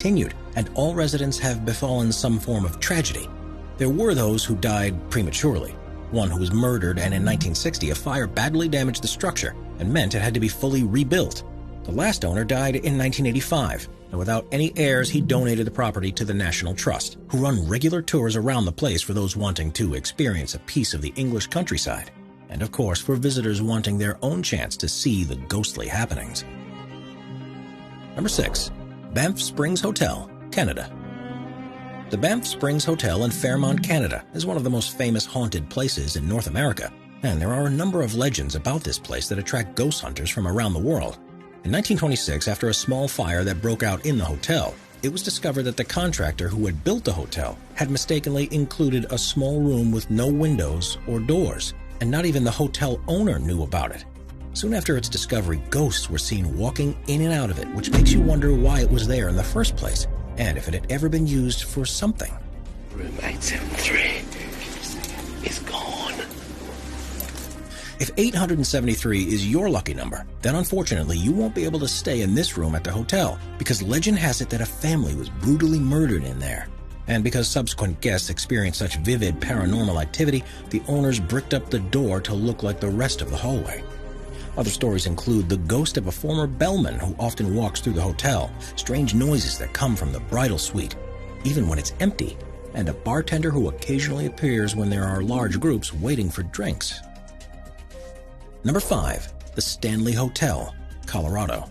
continued, and all residents have befallen some form of tragedy. There were those who died prematurely, one who was murdered, and in 1960 a fire badly damaged the structure and meant it had to be fully rebuilt. The last owner died in 1985, and without any heirs he donated the property to the National Trust, who run regular tours around the place for those wanting to experience a piece of the English countryside, and of course for visitors wanting their own chance to see the ghostly happenings. Number 6. Banff Springs Hotel, Canada. The Banff Springs Hotel in Fairmont, Canada is one of the most famous haunted places in North America, and there are a number of legends about this place that attract ghost hunters from around the world. In 1926, after a small fire that broke out in the hotel, it was discovered that the contractor who had built the hotel had mistakenly included a small room with no windows or doors, and not even the hotel owner knew about it. Soon after its discovery, ghosts were seen walking in and out of it, which makes you wonder why it was there in the first place, and if it had ever been used for something. Room 873 is gone. If 873 is your lucky number, then unfortunately you won't be able to stay in this room at the hotel, because legend has it that a family was brutally murdered in there. And because subsequent guests experienced such vivid paranormal activity, the owners bricked up the door to look like the rest of the hallway. Other stories include the ghost of a former bellman who often walks through the hotel, strange noises that come from the bridal suite, even when it's empty, and a bartender who occasionally appears when there are large groups waiting for drinks. Number 5. The Stanley Hotel, Colorado.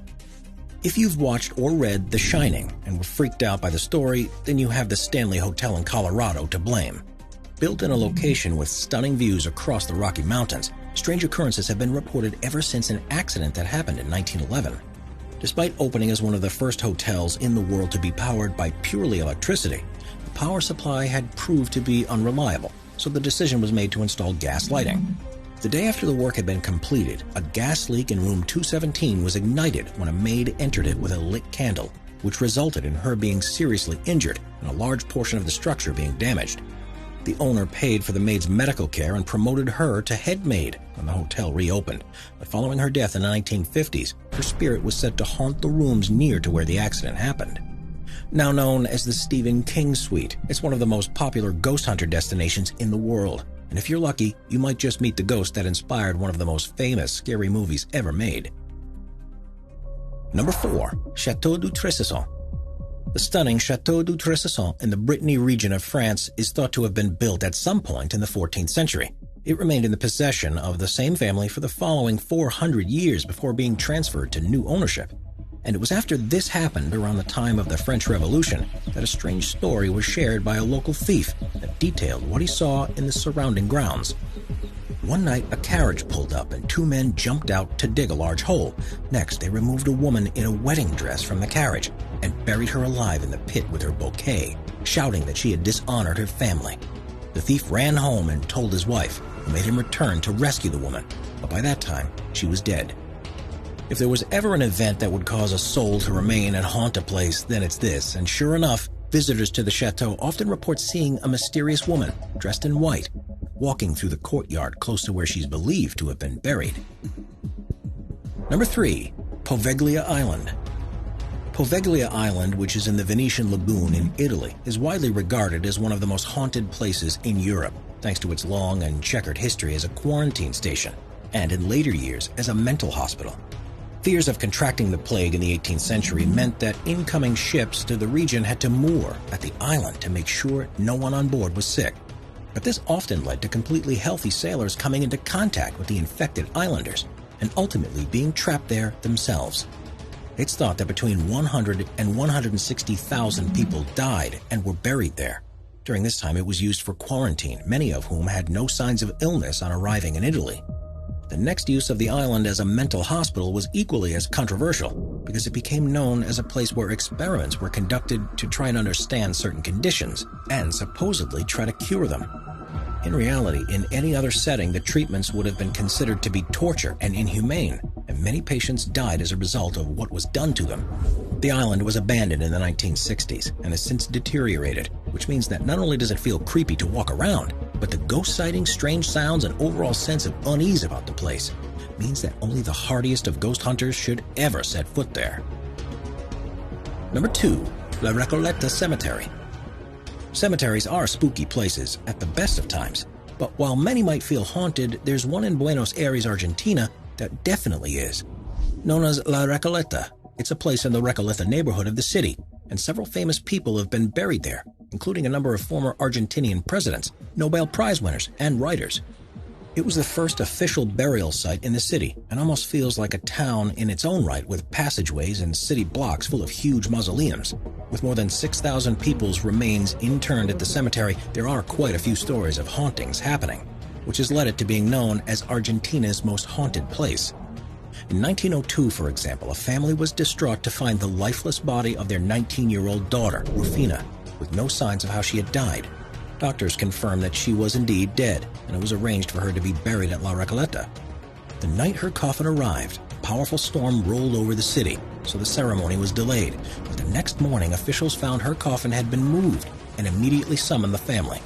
If you've watched or read The Shining and were freaked out by the story, then you have the Stanley Hotel in Colorado to blame. Built in a location with stunning views across the Rocky Mountains, strange occurrences have been reported ever since an accident that happened in 1911. Despite opening as one of the first hotels in the world to be powered by purely electricity, the power supply had proved to be unreliable, so the decision was made to install gas lighting. The day after the work had been completed, a gas leak in room 217 was ignited when a maid entered it with a lit candle, which resulted in her being seriously injured and a large portion of the structure being damaged. The owner paid for the maid's medical care and promoted her to head maid when the hotel reopened, but following her death in the 1950s, her spirit was said to haunt the rooms near to where the accident happened. Now known as the Stephen King Suite, it's one of the most popular ghost hunter destinations in the world. And if you're lucky, you might just meet the ghost that inspired one of the most famous scary movies ever made. Number 4. Château du Trésesson. The stunning Château du Trésesson in the Brittany region of France is thought to have been built at some point in the 14th century. It remained in the possession of the same family for the following 400 years before being transferred to new ownership. And it was after this happened, around the time of the French Revolution, that a strange story was shared by a local thief that detailed what he saw in the surrounding grounds. One night, a carriage pulled up and 2 men jumped out to dig a large hole. Next, they removed a woman in a wedding dress from the carriage and buried her alive in the pit with her bouquet, shouting that she had dishonored her family. The thief ran home and told his wife, who made him return to rescue the woman, but by that time, she was dead. If there was ever an event that would cause a soul to remain and haunt a place, then it's this, and sure enough, visitors to the chateau often report seeing a mysterious woman, dressed in white, walking through the courtyard close to where she's believed to have been buried. Number 3. Poveglia Island. Poveglia Island, which is in the Venetian Lagoon in Italy, is widely regarded as one of the most haunted places in Europe, thanks to its long and checkered history as a quarantine station, and in later years as a mental hospital. Fears of contracting the plague in the 18th century meant that incoming ships to the region had to moor at the island to make sure no one on board was sick. But this often led to completely healthy sailors coming into contact with the infected islanders and ultimately being trapped there themselves. It's thought that between 100 and 160,000 people died and were buried there. During this time, it was used for quarantine, many of whom had no signs of illness on arriving in Italy. The next use of the island as a mental hospital was equally as controversial, because it became known as a place where experiments were conducted to try and understand certain conditions and supposedly try to cure them. In reality, in any other setting, the treatments would have been considered to be torture and inhumane, and many patients died as a result of what was done to them. The island was abandoned in the 1960s and has since deteriorated, which means that not only does it feel creepy to walk around, but the ghost sightings, strange sounds, and overall sense of unease about the place means that only the hardiest of ghost hunters should ever set foot there. Number 2. La Recoleta Cemetery. Cemeteries are spooky places at the best of times, but while many might feel haunted, there's one in Buenos Aires, Argentina that definitely is. Known as La Recoleta, it's a place in the Recoleta neighborhood of the city, and several famous people have been buried there, including a number of former Argentinian presidents, Nobel Prize winners, and writers. It was the first official burial site in the city and almost feels like a town in its own right, with passageways and city blocks full of huge mausoleums. With more than 6,000 people's remains interned at the cemetery, there are quite a few stories of hauntings happening, which has led it to being known as Argentina's most haunted place. In 1902, for example, a family was distraught to find the lifeless body of their 19-year-old daughter, Rufina, with no signs of how she had died. Doctors confirmed that she was indeed dead, and it was arranged for her to be buried at La Recoleta. The night her coffin arrived, a powerful storm rolled over the city, so the ceremony was delayed. But the next morning, officials found her coffin had been moved and immediately summoned the family.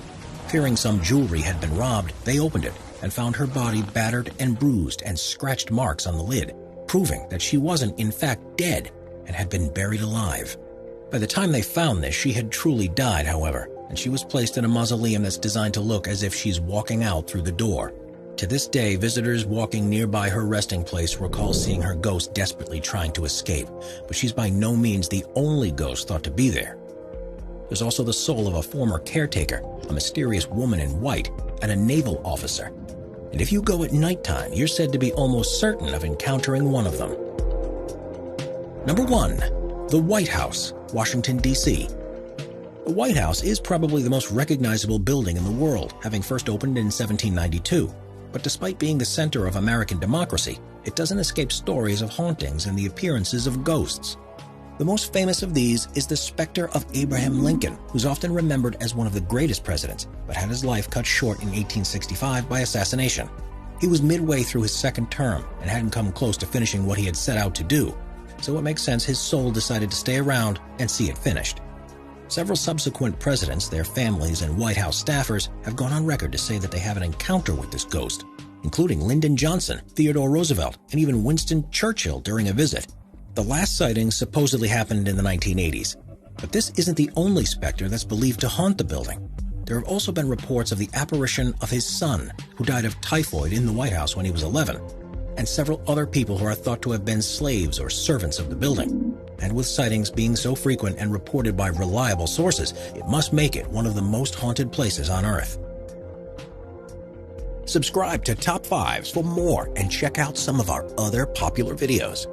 Fearing some jewelry had been robbed, they opened it and found her body battered and bruised and scratched marks on the lid, proving that she wasn't in fact dead and had been buried alive. By the time they found this, she had truly died, however, and she was placed in a mausoleum that's designed to look as if she's walking out through the door. To this day, visitors walking nearby her resting place recall seeing her ghost desperately trying to escape, but she's by no means the only ghost thought to be there. There's also the soul of a former caretaker, a mysterious woman in white, and a naval officer. And if you go at nighttime, you're said to be almost certain of encountering one of them. Number 1. The White House, Washington, D.C. The White House is probably the most recognizable building in the world, having first opened in 1792. But despite being the center of American democracy, it doesn't escape stories of hauntings and the appearances of ghosts. The most famous of these is the specter of Abraham Lincoln, who's often remembered as one of the greatest presidents, but had his life cut short in 1865 by assassination. He was midway through his second term and hadn't come close to finishing what he had set out to do, so it makes sense his soul decided to stay around and see it finished. Several subsequent presidents, their families, and White House staffers have gone on record to say that they have an encounter with this ghost, including Lyndon Johnson, Theodore Roosevelt, and even Winston Churchill during a visit. The last sighting supposedly happened in the 1980s, but this isn't the only specter that's believed to haunt the building. There have also been reports of the apparition of his son, who died of typhoid in the White House when he was 11, and several other people who are thought to have been slaves or servants of the building. And with sightings being so frequent and reported by reliable sources, it must make it one of the most haunted places on Earth. Subscribe to Top 5s for more and check out some of our other popular videos.